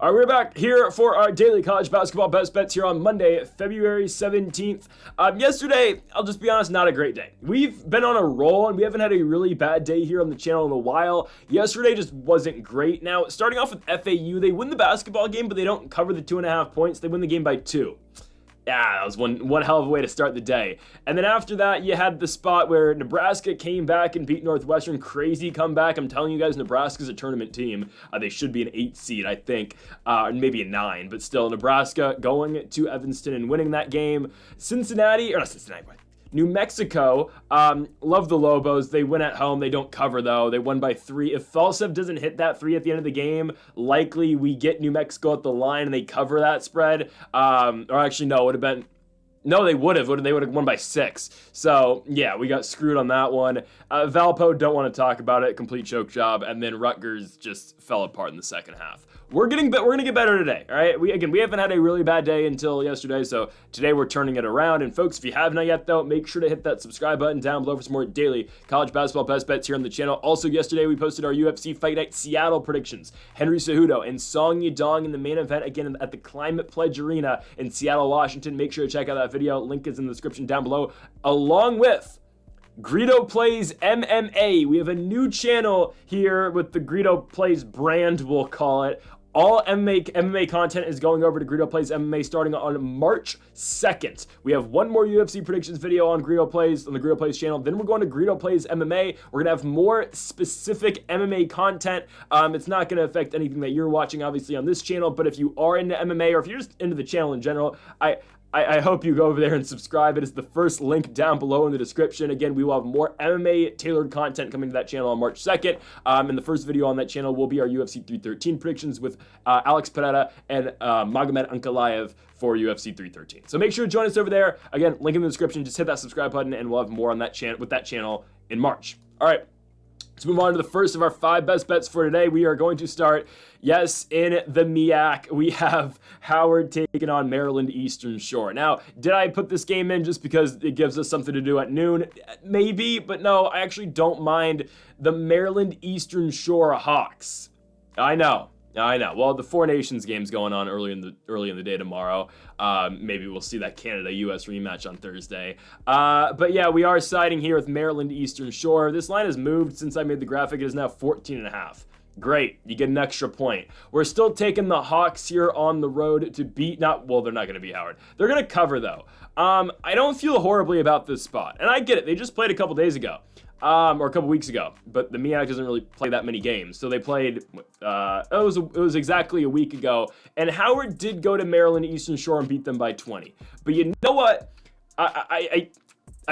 All right, we're back here for our daily college basketball best bets here on Monday, February 17th. Yesterday, I'll just be honest, not a great day. We've been on a roll and we haven't had a really bad day here on the channel in a while. Yesterday just wasn't great. Now, starting off with FAU, they win the basketball game, but they don't cover the 2.5 points. They win the game by 2. Yeah, that was one hell of a way to start the day. And then after that, you had the spot where Nebraska came back and beat Northwestern. Crazy comeback. I'm telling you guys, Nebraska's a tournament team. They should be an 8 seed, I think, maybe a 9. But still, Nebraska going to Evanston and winning that game. New Mexico, love the Lobos. They win at home. They don't cover, though. They won by 3. If Falsev doesn't hit that 3 at the end of the game, likely we get New Mexico at the line and they cover that spread. Or actually, no, it would have been... No, they would have. They would have won by 6. So, yeah, we got screwed on that one. Valpo, don't want to talk about it. Complete choke job. And then Rutgers just fell apart in the second half. We're going to get better today, all right? We haven't had a really bad day until yesterday, so today we're turning it around. And folks, if you have not yet, though, make sure to hit that subscribe button down below for some more daily college basketball best bets here on the channel. Also, yesterday we posted our UFC Fight Night Seattle predictions. Henry Cejudo and Song Yadong in the main event, again, at the Climate Pledge Arena in Seattle, Washington. Make sure to check out that video. Link is in the description down below, along with Greedo Plays MMA. We have a new channel here with the Greedo Plays brand, we'll call it. All MMA content is going over to Greedo Plays MMA starting on March 2nd. We have one more UFC predictions video on Greedo Plays, on the Greedo Plays channel. Then we're going to Greedo Plays MMA. We're going to have more specific MMA content. It's not going to affect anything that you're watching, obviously, on this channel. But if you are into MMA or if you're just into the channel in general, I hope you go over there and subscribe. It is the first link down below in the description. Again, we will have more MMA tailored content coming to that channel on March 2nd. And the first video on that channel will be our UFC 313 predictions with Alex Pereira and Magomed Ankalaev for UFC 313. So make sure to join us over there. Again, link in the description. Just hit that subscribe button and we'll have more on that with that channel in March. All right. Let's move on to the first of our 5 best bets for today. We are going to start, yes, in the MEAC. We have Howard taking on Maryland Eastern Shore. Now, did I put this game in just because it gives us something to do at noon? Maybe, but no, I actually don't mind the Maryland Eastern Shore Hawks. I know. Well, the Four Nations game's going on early in the day tomorrow. Maybe we'll see that Canada-US rematch on Thursday. But yeah, we are siding here with Maryland Eastern Shore. This line has moved since I made the graphic. It is now 14.5. Great, you get an extra point. We're still taking the Hawks here on the road to beat, they're not going to beat Howard. They're going to cover, though. I don't feel horribly about this spot. And I get it, they just played a couple days ago. Or a couple weeks ago, but the MEAC doesn't really play that many games. So they played, it was exactly a week ago, and Howard did go to Maryland Eastern Shore and beat them by 20. But you know what? I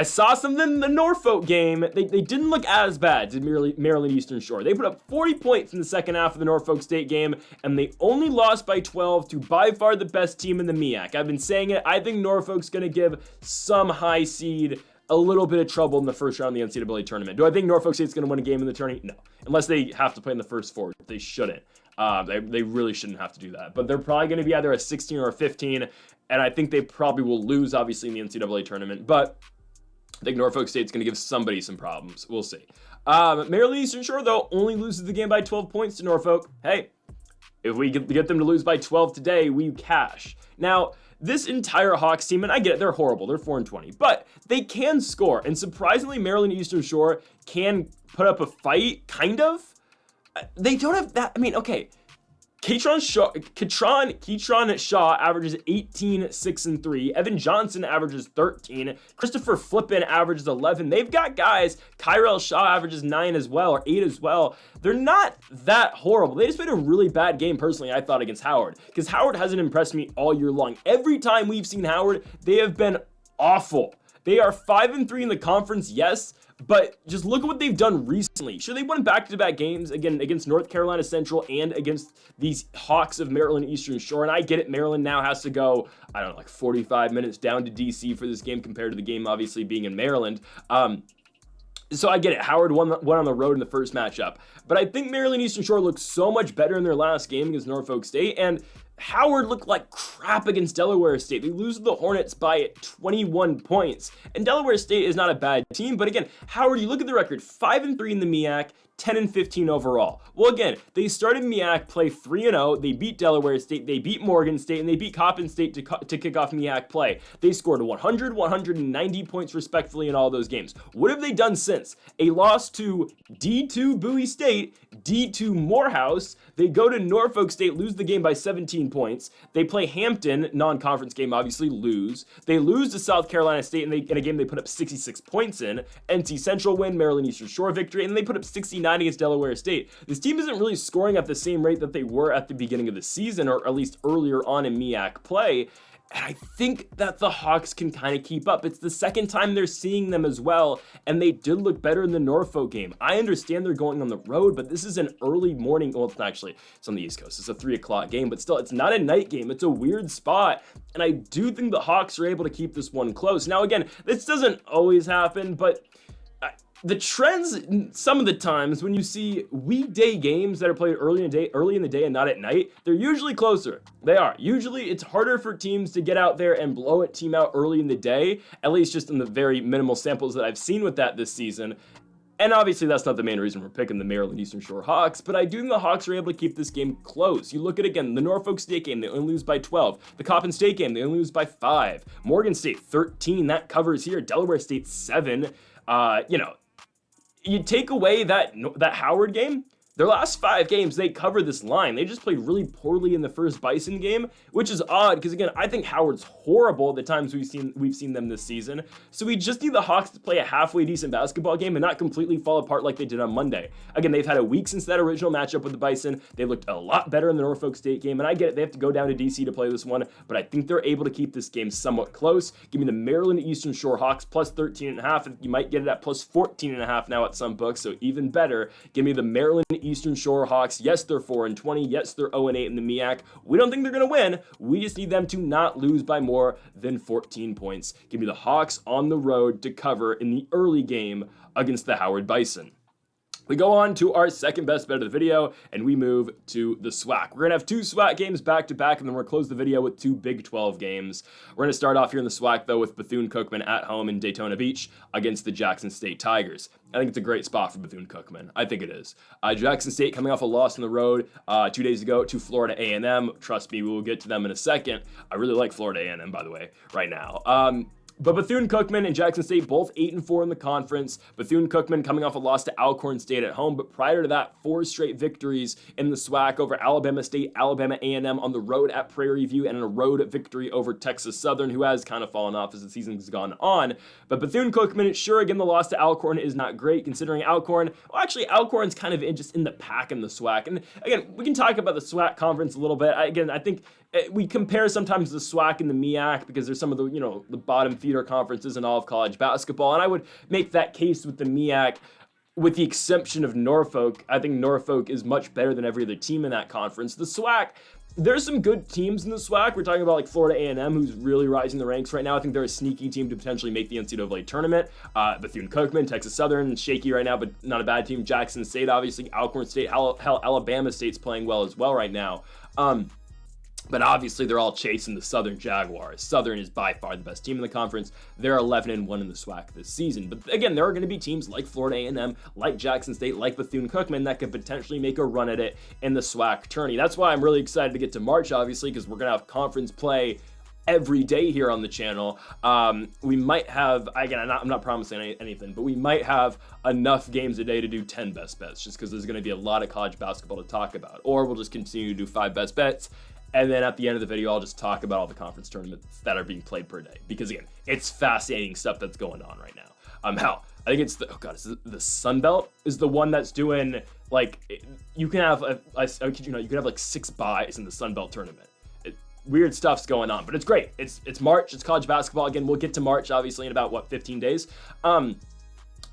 saw something in the Norfolk game. They didn't look as bad to Maryland Eastern Shore. They put up 40 points in the second half of the Norfolk State game, and they only lost by 12 to by far the best team in the MEAC. I've been saying it. I think Norfolk's going to give some high seed a little bit of trouble in the first round of the NCAA tournament. Do I think Norfolk State's going to win a game in the tournament? No. Unless they have to play in the first 4. They shouldn't. They really shouldn't have to do that. But they're probably going to be either a 16 or a 15, and I think they probably will lose, obviously, in the NCAA tournament. But I think Norfolk State's going to give somebody some problems. We'll see. Maryland Eastern Shore, though, only loses the game by 12 points to Norfolk. Hey, if we get them to lose by 12 today, we cash. Now, this entire Hawks team, and I get it, they're horrible. They're 4-20, but they can score. And surprisingly, Maryland Eastern Shore can put up a fight, kind of. They don't have that. I mean, okay. Keatron Shaw averages 18, 6, and 3. Evan Johnson averages 13. Christopher Flippin averages 11. They've got guys. Kyrell Shaw averages 9 as well, or 8 as well. They're not that horrible. They just played a really bad game, personally, I thought, against Howard, because Howard hasn't impressed me all year long. Every time we've seen Howard, they have been awful. They are 5-3 in the conference, yes, but just look at what they've done recently. Sure, they won back-to-back games, again, against North Carolina Central and against these Hawks of Maryland Eastern Shore, and I get it, Maryland now has to go, I don't know, like 45 minutes down to D.C. for this game compared to the game obviously being in Maryland. So I get it, Howard won on the road in the first matchup, but I think Maryland Eastern Shore looks so much better in their last game against Norfolk State, and Howard looked like crap against Delaware State. They lose to the Hornets by 21 points. And Delaware State is not a bad team, but again, Howard, you look at the record, 5-3 in the MEAC, 10-15 overall. Well, again, they started MEAC play 3-0. They beat Delaware State, they beat Morgan State, and they beat Coppin State to kick off MEAC play. They scored 100, 190 points respectively in all those games. What have they done since? A loss to D2 Bowie State, D2 Morehouse. They go to Norfolk State, lose the game by 17 points. They play Hampton, non-conference game, obviously lose. They lose to South Carolina State in a game they put up 66 points in. NC Central win, Maryland Eastern Shore victory, and they put up 69 against Delaware State. This team isn't really scoring at the same rate that they were at the beginning of the season, or at least earlier on in MEAC play. And I think that the Hawks can kind of keep up. It's the second time they're seeing them as well, and they did look better in the Norfolk game. I understand they're going on the road, but this is an early morning, well, it's on the East Coast. It's a 3 o'clock game, but still, it's not a night game. It's a weird spot, and I do think the Hawks are able to keep this one close. Now, again, this doesn't always happen, but the trends, some of the times when you see weekday games that are played early in the day and not at night, they're usually closer. They are. Usually it's harder for teams to get out there and blow a team out early in the day, at least just in the very minimal samples that I've seen with that this season. And obviously that's not the main reason we're picking the Maryland Eastern Shore Hawks, but I do think the Hawks are able to keep this game close. You look at, again, the Norfolk State game, they only lose by 12. The Coppin State game, they only lose by 5. Morgan State, 13, that covers here. Delaware State, 7. You take away that Howard game, their last 5 games, they cover this line. They just played really poorly in the first Bison game, which is odd because, again, I think Howard's horrible the times we've seen them this season. So we just need the Hawks to play a halfway decent basketball game and not completely fall apart like they did on Monday. Again, they've had a week since that original matchup with the Bison. They looked a lot better in the Norfolk State game, and I get it. They have to go down to D.C. to play this one, but I think they're able to keep this game somewhat close. Give me the Maryland Eastern Shore Hawks plus 13.5. You might get it at plus 14.5 now at some books, so even better. Give me the Maryland Eastern Shore Hawks. Yes, they're 4-20. Yes, they're 0-8 in the MEAC. We don't think they're going to win. We just need them to not lose by more than 14 points. Give me the Hawks on the road to cover in the early game against the Howard Bison. We go on to our second best bet of the video, and we move to the SWAC. We're going to have 2 SWAC games back-to-back, and then we're going to close the video with 2 Big 12 games. We're going to start off here in the SWAC, though, with Bethune-Cookman at home in Daytona Beach against the Jackson State Tigers. I think it's a great spot for Bethune-Cookman. I think it is. Jackson State coming off a loss on the road 2 days ago to Florida A&M. Trust me, we will get to them in a second. I really like Florida A&M, by the way, right now. But Bethune-Cookman and Jackson State both 8-4 in the conference. Bethune-Cookman coming off a loss to Alcorn State at home, but prior to that, 4 straight victories in the SWAC over Alabama State, Alabama A&M on the road at Prairie View, and a road victory over Texas Southern, who has kind of fallen off as the season's gone on. But Bethune-Cookman, sure, again, the loss to Alcorn is not great, considering Alcorn's kind of just in the pack in the SWAC. And again, we can talk about the SWAC conference a little bit. I think we compare sometimes the SWAC and the MEAC because there's some of the bottom feeder conferences in all of college basketball, and I would make that case with the MEAC, with the exception of Norfolk. I think Norfolk is much better than every other team in that conference. The SWAC, there's some good teams in the SWAC. We're talking about like Florida A&M, who's really rising the ranks right now. I think they're a sneaky team to potentially make the NCAA tournament. Bethune-Cookman, Texas Southern, shaky right now, but not a bad team. Jackson State, obviously, Alcorn State, hell, Alabama State's playing well as well right now. But obviously, they're all chasing the Southern Jaguars. Southern is by far the best team in the conference. They're 11-1 in the SWAC this season. But again, there are going to be teams like Florida A&M, like Jackson State, like Bethune-Cookman that could potentially make a run at it in the SWAC tourney. That's why I'm really excited to get to March, obviously, because we're going to have conference play every day here on the channel. We might have, again, I'm not promising anything, but we might have enough games a day to do 10 best bets, just because there's going to be a lot of college basketball to talk about. Or we'll just continue to do 5 best bets. And then at the end of the video, I'll just talk about all the conference tournaments that are being played per day. Because again, it's fascinating stuff that's going on right now. I think it's the Sun Belt is the one that's doing, like, you can have you can have like 6 buys in the Sun Belt tournament. Weird stuff's going on, but it's great. It's March, it's college basketball. Again, we'll get to March obviously in about 15 days.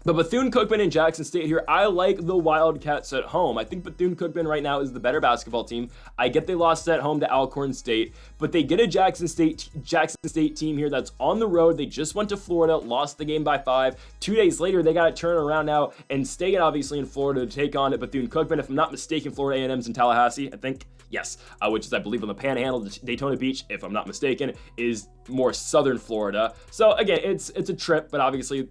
But Bethune-Cookman and Jackson State here, I like the Wildcats at home. I think Bethune-Cookman right now is the better basketball team. I get they lost at home to Alcorn State, but they get a Jackson State team here that's on the road. They just went to Florida, lost the game by 5. 2 days later, they got to turn around now and stay obviously in Florida to take on Bethune-Cookman. If I'm not mistaken, Florida A&M's in Tallahassee, I think. Yes, which is, I believe, on the Panhandle. Daytona Beach, if I'm not mistaken, is more southern Florida. So again, it's a trip, but obviously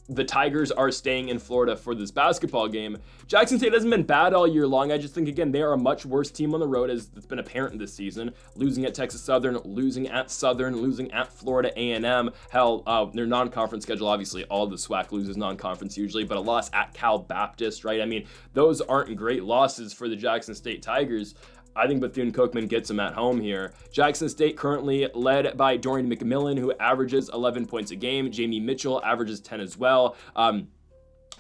the Tigers are staying in Florida for this basketball game. Jackson State hasn't been bad all year long. I just think, again, they are a much worse team on the road, as it's been apparent this season. Losing at Texas Southern, losing at Florida A&M. Hell, their non-conference schedule, obviously, all the SWAC loses non-conference usually, but a loss at Cal Baptist, right? I mean, those aren't great losses for the Jackson State Tigers. I think Bethune-Cookman gets them at home here. Jackson State currently led by Dorian McMillan, who averages 11 points a game. Jamie Mitchell averages 10 as well.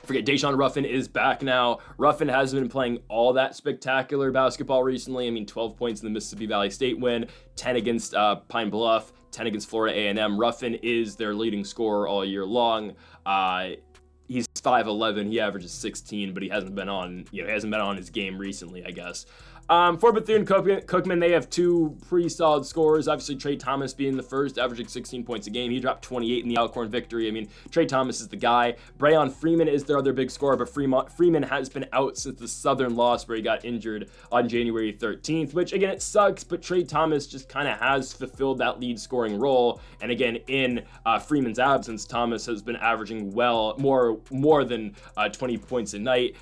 Deshaun Ruffin is back now. Ruffin hasn't been playing all that spectacular basketball recently. I mean, 12 points in the Mississippi Valley State win, 10 against Pine Bluff, 10 against Florida A&M. Ruffin is their leading scorer all year long. He's 5'11". He averages 16, but he hasn't been on his game recently, I guess. For Bethune-Cookman, they have two pretty solid scorers. Obviously, Trey Thomas being the first, averaging 16 points a game. He dropped 28 in the Alcorn victory. I mean, Trey Thomas is the guy. Brayon Freeman is their other big scorer, but Freeman has been out since the Southern loss where he got injured on January 13th, which, again, it sucks, but Trey Thomas just kind of has fulfilled that lead scoring role. And again, in Freeman's absence, Thomas has been averaging more than 20 points a night.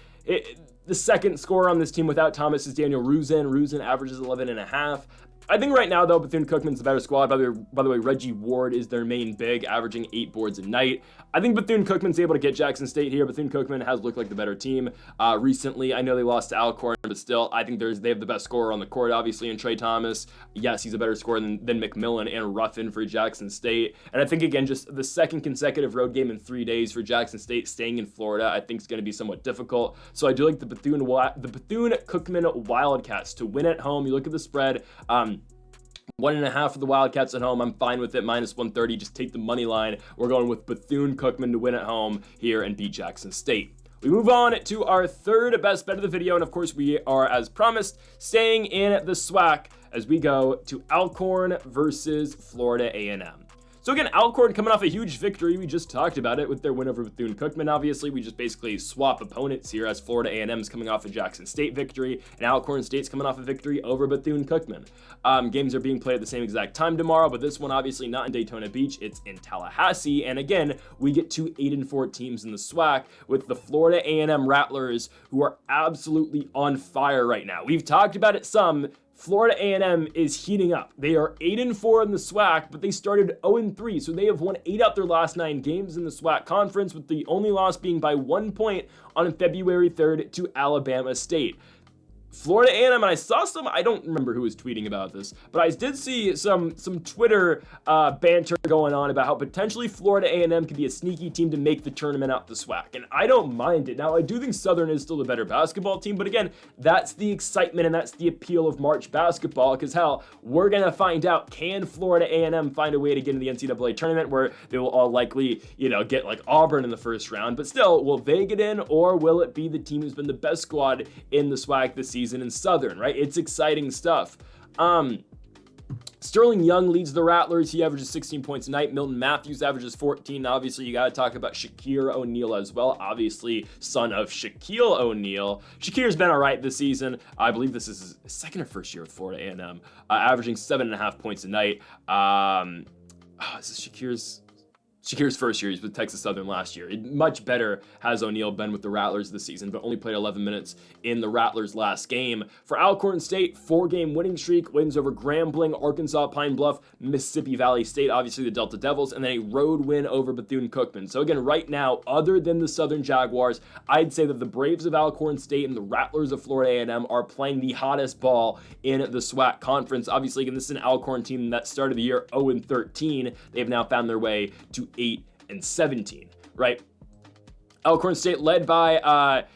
The second scorer on this team without Thomas is Daniel Ruzin. Ruzin averages 11.5. I think right now, though, Bethune-Cookman's the better squad. By the way, Reggie Ward is their main big, averaging 8 boards a night. I think Bethune-Cookman's able to get Jackson State here. Bethune-Cookman has looked like the better team recently. I know they lost to Alcorn, but still, I think they have the best scorer on the court, obviously, in Trey Thomas. Yes, he's a better scorer than McMillan and Ruffin for Jackson State. And I think, again, just the second consecutive road game in 3 days for Jackson State staying in Florida, I think is going to be somewhat difficult. So I do like the Bethune-Cookman Wildcats to win at home. You look at the spread. 1.5 for the Wildcats at home. I'm fine with it. -130. Just take the money line. We're going with Bethune-Cookman to win at home here and beat Jackson State. We move on to our third best bet of the video, and of course we are, as promised, staying in the SWAC as we go to Alcorn versus Florida A&M. So again, Alcorn coming off a huge victory. We just talked about it with their win over Bethune-Cookman. Obviously, we just basically swap opponents here, as Florida A&M is coming off a Jackson State victory, and Alcorn State's coming off a victory over Bethune-Cookman. Games are being played at the same exact time tomorrow, but this one obviously not in Daytona Beach. It's in Tallahassee, and again, we get two 8-4 teams in the SWAC with the Florida A&M Rattlers, who are absolutely on fire right now. We've talked about it some. Florida A&M is heating up. They are 8-4 in the SWAC, but they started 0-3, so they have won 8 out their last 9 games in the SWAC conference, with the only loss being by 1 point on February 3rd to Alabama State. Florida A&M, and I saw I don't remember who was tweeting about this, but I did see some Twitter banter going on about how potentially Florida A&M could be a sneaky team to make the tournament out the SWAC, and I don't mind it. Now, I do think Southern is still the better basketball team, but again, that's the excitement and that's the appeal of March basketball, because hell, we're going to find out, can Florida A&M find a way to get into the NCAA tournament where they will all likely, get like Auburn in the first round, but still, will they get in, or will it be the team who's been the best squad in the SWAC this season in Southern, right? It's exciting stuff. Sterling Young leads the Rattlers. He averages 16 points a night. Milton Matthews averages 14. Obviously, you got to talk about Shakir O'Neal as well. Obviously, son of Shaquille O'Neal. Shakir's been all right this season. I believe this is his second or first year with Florida A&M, averaging 7.5 points a night. This is Shakir's first year. He's with Texas Southern last year. Much better has O'Neal been with the Rattlers this season, but only played 11 minutes in the Rattlers' last game. For Alcorn State, 4-game winning streak, wins over Grambling, Arkansas, Pine Bluff, Mississippi Valley State, obviously the Delta Devils, and then a road win over Bethune-Cookman. So again, right now, other than the Southern Jaguars, I'd say that the Braves of Alcorn State and the Rattlers of Florida A&M are playing the hottest ball in the SWAC conference. Obviously, again, this is an Alcorn team that started the year 0-13. They have now found their way to 8-17, right? Alcorn State led by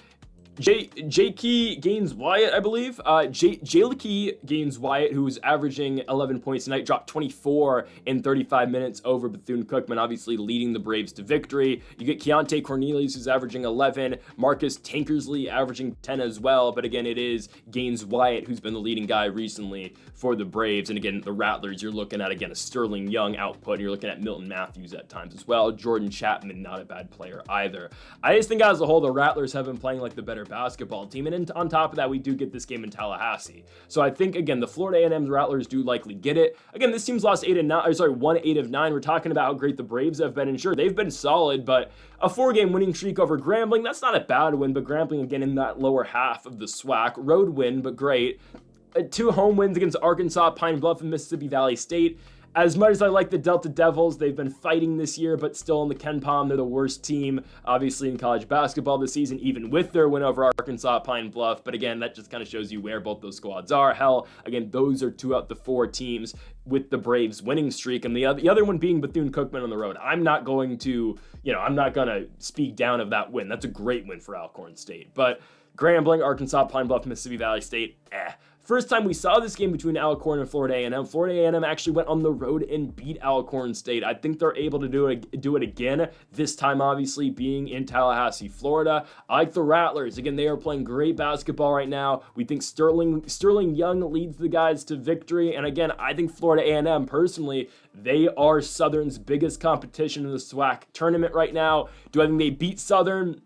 J.K. Gaines-Wyatt, I believe. J.K. Gaines-Wyatt, who's averaging 11 points tonight, dropped 24 in 35 minutes over Bethune-Cookman, obviously leading the Braves to victory. You get Keontae Cornelius, who's averaging 11. Marcus Tankersley averaging 10 as well. But again, it is Gaines-Wyatt who's been the leading guy recently for the Braves. And again, the Rattlers, you're looking at, again, a Sterling Young output. You're looking at Milton Matthews at times as well. Jordan Chapman, not a bad player either. I just think as a whole, the Rattlers have been playing like the better basketball team, and on top of that, we do get this game in Tallahassee. So I think, again, the Florida A&M Rattlers do likely get it. Again, this team's lost 1 8 of 9. We're talking about how great the Braves have been, and sure, they've been solid, but a 4-game winning streak over Grambling, that's not a bad win, but Grambling, again, in that lower half of the SWAC. Road win, but great. 2 home wins against Arkansas, Pine Bluff, and Mississippi Valley State. As much as I like the Delta Devils, they've been fighting this year, but still in the KenPom, they're the worst team, obviously, in college basketball this season, even with their win over Arkansas, Pine Bluff. But again, that just kind of shows you where both those squads are. Hell, again, those are 2 out the 4 teams with the Braves winning streak, and the other one being Bethune-Cookman on the road. I'm not going to speak down of that win. That's a great win for Alcorn State. But Grambling, Arkansas, Pine Bluff, Mississippi Valley State, First time we saw this game between Alcorn and Florida A&M, Florida A&M actually went on the road and beat Alcorn State. I think they're able to do it again, this time obviously being in Tallahassee, Florida. I like the Rattlers. Again, they are playing great basketball right now. We think Sterling Young leads the guys to victory. And again, I think Florida A&M, personally, they are Southern's biggest competition in the SWAC tournament right now. Do I think they beat Southern?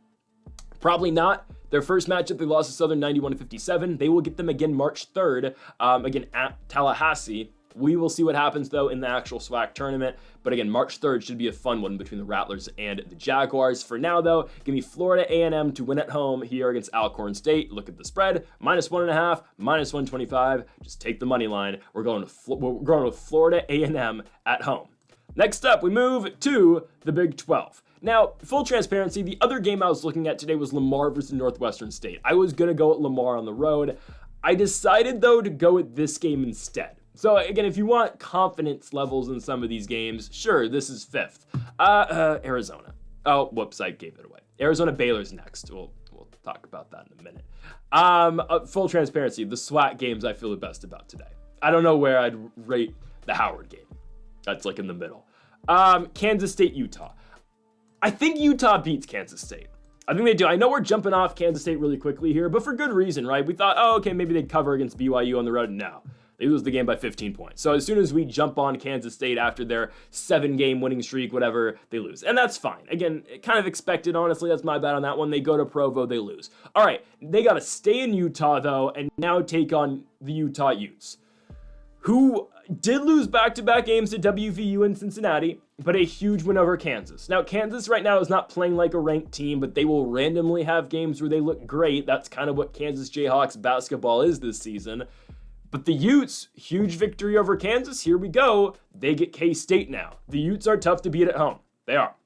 Probably not. Their first matchup, they lost to Southern 91-57. They will get them again March 3rd, again at Tallahassee. We will see what happens, though, in the actual SWAC tournament. But again, March 3rd should be a fun one between the Rattlers and the Jaguars. For now, though, give me Florida A&M to win at home here against Alcorn State. Look at the spread, -1.5, -125. Just take the money line. We're going with Florida A&M at home. Next up, we move to the Big 12. Now, full transparency, the other game I was looking at today was Lamar versus Northwestern State. I was going to go at Lamar on the road. I decided, though, to go with this game instead. So, again, if you want confidence levels in some of these games, sure, this is 5th. Arizona. Oh, whoops, I gave it away. Arizona Baylor's next. We'll talk about that in a minute. Full transparency, the SWAT games I feel the best about today. I don't know where I'd rate the Howard game. That's like in the middle. Kansas State, Utah. I think Utah beats Kansas State. I think they do. I know we're jumping off Kansas State really quickly here, but for good reason, right? We thought, okay, maybe they'd cover against BYU on the road. No, they lose the game by 15 points. So as soon as we jump on Kansas State after their 7-game winning streak, whatever, they lose. And that's fine. Again, kind of expected, honestly. That's my bad on that one. They go to Provo, they lose. All right, they got to stay in Utah, though, and now take on the Utah Utes, who did lose back-to-back games to WVU and Cincinnati, but a huge win over Kansas. Now, Kansas right now is not playing like a ranked team, but they will randomly have games where they look great. That's kind of what Kansas Jayhawks basketball is this season. But the Utes, huge victory over Kansas. Here we go. They get K-State now. The Utes are tough to beat at home. They are.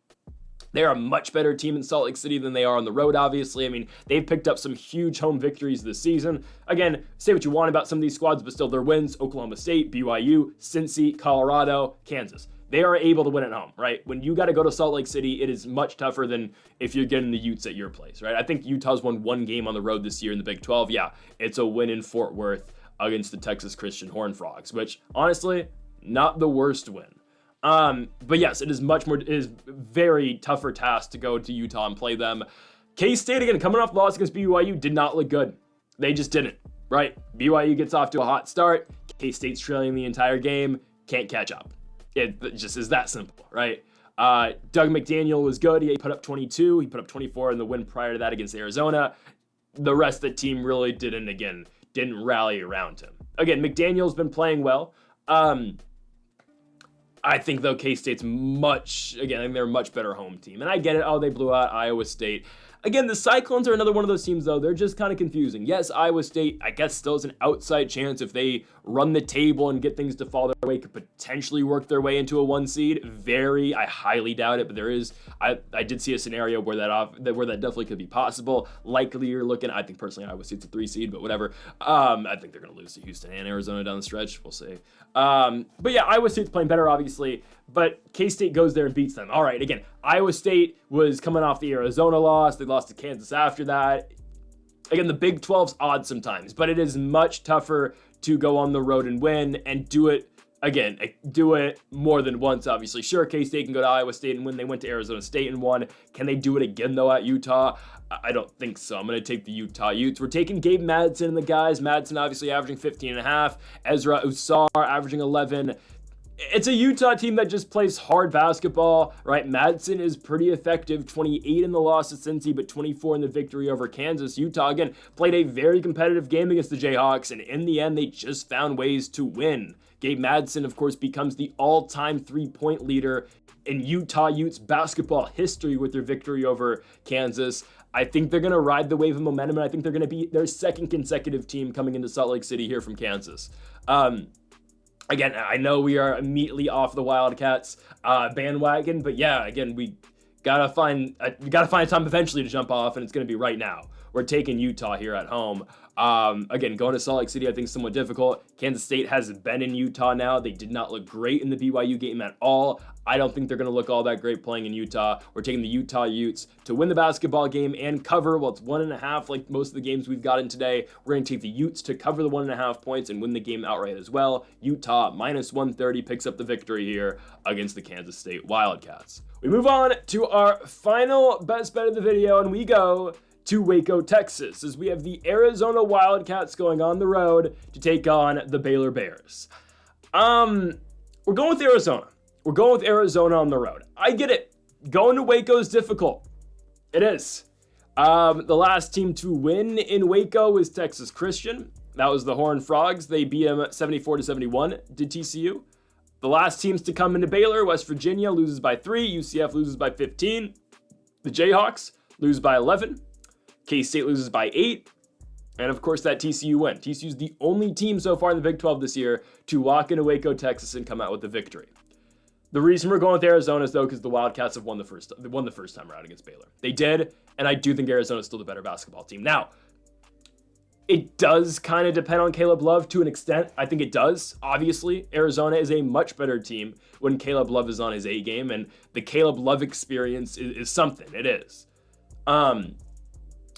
They're a much better team in Salt Lake City than they are on the road, obviously. I mean, they've picked up some huge home victories this season. Again, say what you want about some of these squads, but still their wins: Oklahoma State, BYU, Cincy, Colorado, Kansas. They are able to win at home, right? When you got to go to Salt Lake City, it is much tougher than if you're getting the Utes at your place, right? I think Utah's won 1 game on the road this year in the Big 12. Yeah, it's a win in Fort Worth against the Texas Christian Horned Frogs, which, honestly, not the worst win. But yes, it is very tougher task to go to Utah and play them. K-State, again, coming off the loss against BYU, did not look good. They just didn't, right? BYU gets off to a hot start. K-State's trailing the entire game, can't catch up. It just is that simple, right? Doug McDaniel was good. He put up 22. He put up 24 in the win prior to that against Arizona. The rest of the team really didn't rally around him. Again, McDaniel's been playing well. I think, though, K-State's they're a much better home team. And I get it. Oh, they blew out Iowa State. Again, the Cyclones are another one of those teams, though. They're just kind of confusing. Yes, Iowa State, I guess, still has an outside chance if they run the table and get things to fall their way, could potentially work their way into a 1 seed. I highly doubt it, but there is. I did see a scenario where that definitely could be possible. Likely, you're looking. I think personally, Iowa State's a 3 seed, but whatever. I think they're going to lose to Houston and Arizona down the stretch. We'll see. But yeah, Iowa State's playing better, obviously. But K-State goes there and beats them. All right, again, Iowa State was coming off the Arizona loss. They lost to Kansas after that. Again, the Big 12's odd sometimes, but it is much tougher to go on the road and win and do it again, do it more than once, obviously. Sure, K-State can go to Iowa State and win. They went to Arizona State and won. Can they do it again, though, at Utah? I don't think so. I'm going to take the Utah Utes. We're taking Gabe Madsen and the guys. Madsen obviously averaging 15.5. Ezra Usar averaging 11. It's a Utah team that just plays hard basketball, right? Madsen is pretty effective, 28 in the loss to Cincy, but 24 in the victory over Kansas. Utah, again, played a very competitive game against the Jayhawks, and in the end, they just found ways to win. Gabe Madsen, of course, becomes the all-time three-point leader in Utah Utes basketball history with their victory over Kansas. I think they're going to ride the wave of momentum, and I think they're going to be their second consecutive team coming into Salt Lake City here from Kansas. Again, I know we are immediately off the Wildcats bandwagon, but yeah, again, we gotta find a time eventually to jump off, and it's going to be right now. We're taking Utah here at home. Again, going to Salt Lake City, I think, is somewhat difficult. Kansas State has been in Utah now. They did not look great in the BYU game at all. I don't think they're going to look all that great playing in Utah. We're taking the Utah Utes to win the basketball game and cover. Well, it's 1.5 like most of the games we've gotten today. We're going to take the Utes to cover the 1.5 points and win the game outright as well. Utah, minus 130, picks up the victory here against the Kansas State Wildcats. We move on to our final best bet of the video, and we go to Waco, Texas, as we have the Arizona Wildcats going on the road to take on the Baylor Bears. We're going with Arizona. We're going with Arizona on the road. I get it. Going to Waco is difficult. It is. The last team to win in Waco was Texas Christian. That was the Horned Frogs. They beat them 74-71, did TCU. The last teams to come into Baylor, West Virginia loses by 3, UCF loses by 15. The Jayhawks lose by 11. K-State loses by 8. And of course, that TCU win. TCU's the only team so far in the Big 12 this year to walk into Waco, Texas and come out with the victory. The reason we're going with Arizona is, though, because the Wildcats have won the first time around against Baylor. They did, and I do think Arizona is still the better basketball team. Now, it does kind of depend on Caleb Love to an extent. I think it does. Obviously, Arizona is a much better team when Caleb Love is on his A game, and the Caleb Love experience is something. It is.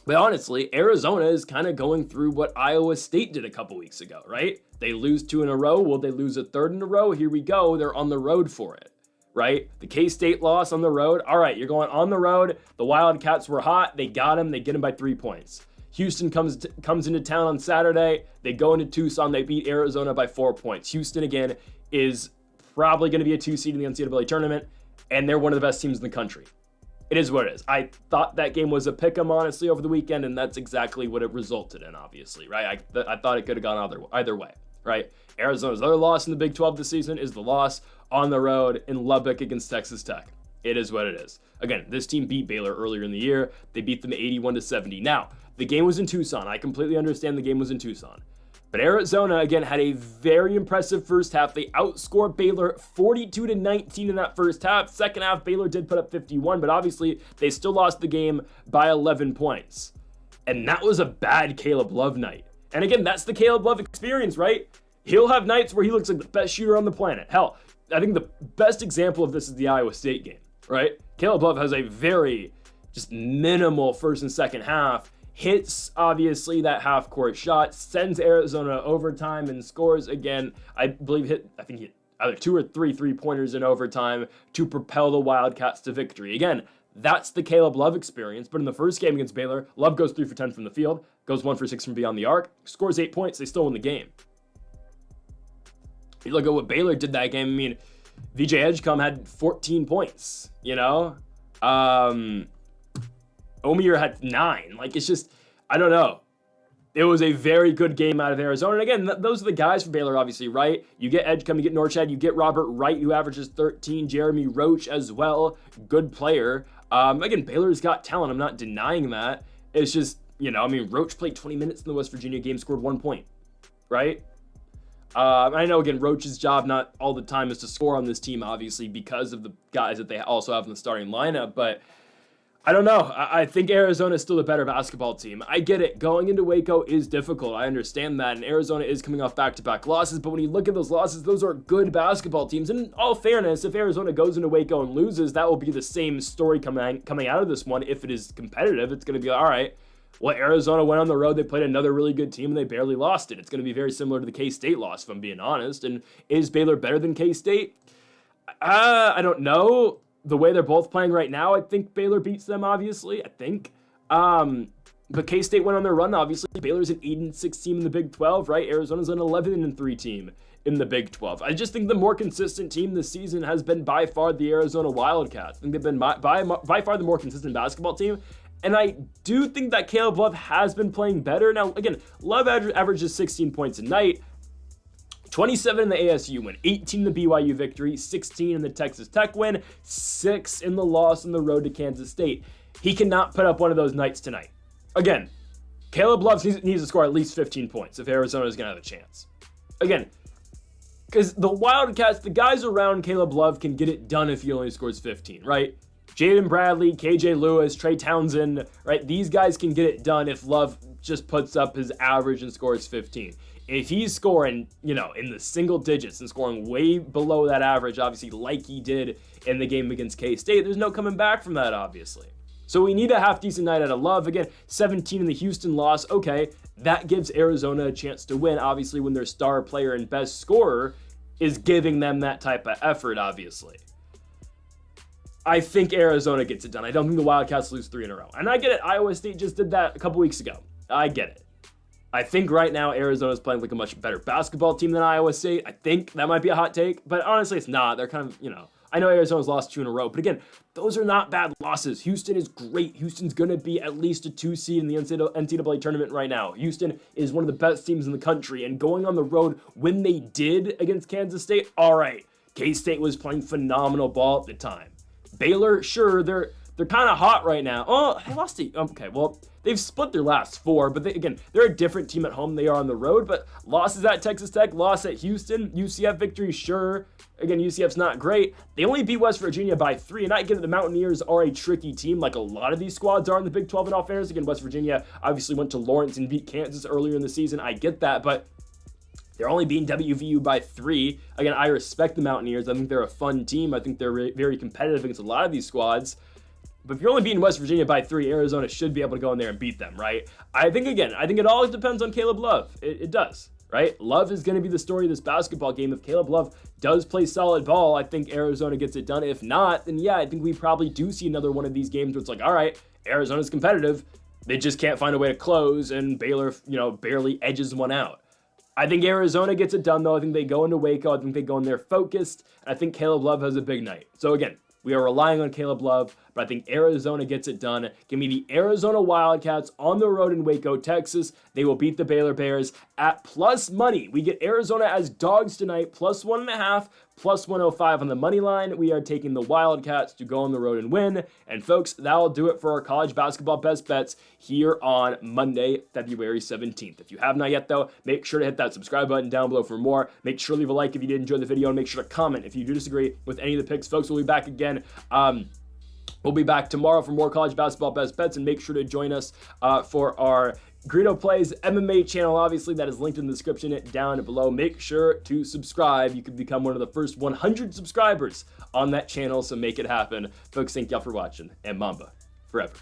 But honestly, Arizona is kind of going through what Iowa State did a couple weeks ago, right? They lose 2 in a row. Will they lose a third in a row? Here we go. They're on the road for it, right? The K-State loss on the road. All right, you're going on the road. The Wildcats were hot. They got him. They get him by 3 points. Houston comes into town on Saturday. They go into Tucson. They beat Arizona by 4 points. Houston, again, is probably going to be a 2 seed in the NCAA tournament, and they're one of the best teams in the country. It is what it is. I thought that game was a pick-em, honestly, over the weekend, and that's exactly what it resulted in, obviously, right? I thought it could have gone either way, right? Arizona's other loss in the Big 12 this season is the loss on the road in Lubbock against Texas Tech. It is what it is. Again, this team beat Baylor earlier in the year. They beat them 81-70. Now, the game was in Tucson. I completely understand the game was in Tucson. But Arizona, again, had a very impressive first half. They outscored Baylor 42-19 in that first half. Second half, Baylor did put up 51, but obviously they still lost the game by 11 points. And that was a bad Caleb Love night. And again, that's the Caleb Love experience, right? He'll have nights where he looks like the best shooter on the planet. Hell, I think the best example of this is the Iowa State game, right? Caleb Love has a very just minimal first and second half. Hits, obviously, that half-court shot, sends Arizona overtime and scores again. I believe he hit either 2 or 3 three-pointers in overtime to propel the Wildcats to victory. Again, that's the Caleb Love experience, but in the first game against Baylor, Love goes 3 for 10 from the field, goes 1 for 6 from beyond the arc, scores 8 points, they still win the game. You look at what Baylor did that game, I mean, VJ Edgecombe had 14 points, you know? Omier had 9. Like, it's just, I don't know. It was a very good game out of Arizona. And again, those are the guys for Baylor, obviously, right? You get Edgecombe, you get Norchad, you get Robert Wright, who averages 13, Jeremy Roach as well. Good player. Again, Baylor's got talent. I'm not denying that. It's just, you know, I mean, Roach played 20 minutes in the West Virginia game, scored 1 point, right? I know, again, Roach's job not all the time is to score on this team, obviously, because of the guys that they also have in the starting lineup, but I don't know. I think Arizona is still a better basketball team. I get it. Going into Waco is difficult. I understand that. And Arizona is coming off back-to-back losses. But when you look at those losses, those are good basketball teams. And in all fairness, if Arizona goes into Waco and loses, that will be the same story coming out of this one. If it is competitive, it's going to be, all right, Well, Arizona went on the road. They played another really good team, and they barely lost it. It's going to be very similar to the K-State loss, if I'm being honest. And is Baylor better than K-State? I don't know. The way they're both playing right now, I think Baylor beats them, obviously. I think. But K-State went on their run, obviously. Baylor's an 8-6 team in the Big 12, right? Arizona's an 11-3 team in the Big 12. I just think the more consistent team this season has been by far the Arizona Wildcats. I think they've been by far the more consistent basketball team. And I do think that Caleb Love has been playing better. Now, again, Love averages 16 points a night, 27 in the ASU win, 18 in the BYU victory, 16 in the Texas Tech win, 6 in the loss on the road to Kansas State. He cannot put up one of those nights tonight. Again, Caleb Love needs to score at least 15 points if Arizona is going to have a chance. Again, because the Wildcats, the guys around Caleb Love can get it done if he only scores 15, right? Jaden Bradley, KJ Lewis, Trey Townsend, right? These guys can get it done if Love just puts up his average and scores 15. If he's scoring, in the single digits and scoring way below that average, obviously, like he did in the game against K-State, there's no coming back from that, obviously. So we need a half-decent night out of Love. Again, 17 in the Houston loss. Okay, that gives Arizona a chance to win, obviously, when their star player and best scorer is giving them that type of effort, obviously. I think Arizona gets it done. I don't think the Wildcats lose 3 in a row. And I get it. Iowa State just did that a couple weeks ago. I get it. I think right now Arizona's playing like a much better basketball team than Iowa State. I think that might be a hot take, but honestly, it's not. They're kind of, I know Arizona's lost 2 in a row, but again, those are not bad losses. Houston is great. Houston's going to be at least a 2 seed in the NCAA tournament right now. Houston is one of the best teams in the country, and going on the road when they did against Kansas State, all right. K-State was playing phenomenal ball at the time. Baylor, sure, they're kind of hot right now. Oh, they lost to, okay, well, they've split their last 4, but they're a different team at home. They are on the road, but losses at Texas Tech, loss at Houston, UCF victory, sure. Again, UCF's not great. They only beat West Virginia by 3, and I get that the Mountaineers are a tricky team, like a lot of these squads are in the Big 12 in all fairness. Again, West Virginia obviously went to Lawrence and beat Kansas earlier in the season. I get that, but they're only beating WVU by 3. Again, I respect the Mountaineers. I think they're a fun team. I think they're very competitive against a lot of these squads. But if you're only beating West Virginia by 3, Arizona should be able to go in there and beat them, right? I think it all depends on Caleb Love. It does, right? Love is going to be the story of this basketball game. If Caleb Love does play solid ball, I think Arizona gets it done. If not, then yeah, I think we probably do see another one of these games where it's like, all right, Arizona's competitive. They just can't find a way to close, and Baylor, barely edges one out. I think Arizona gets it done, though. I think they go into Waco. I think they go in there focused. And I think Caleb Love has a big night. So again, we are relying on Caleb Love, but I think Arizona gets it done. Give me the Arizona Wildcats on the road in Waco, Texas. They will beat the Baylor Bears at plus money. We get Arizona as dogs tonight, plus 1.5, plus 105 on the money line. We are taking the Wildcats to go on the road and win. And folks, that'll do it for our college basketball best bets here on Monday, February 17th. If you have not yet, though, make sure to hit that subscribe button down below for more. Make sure to leave a like if you did enjoy the video, and make sure to comment if you do disagree with any of the picks. Folks, we'll be back again. We'll be back tomorrow for more college basketball best bets, and make sure to join us for our Greedo Plays MMA channel. Obviously, that is linked in the description down below. Make sure to subscribe. You could become one of the first 100 subscribers on that channel, so make it happen. Folks, thank y'all for watching, and Mamba forever.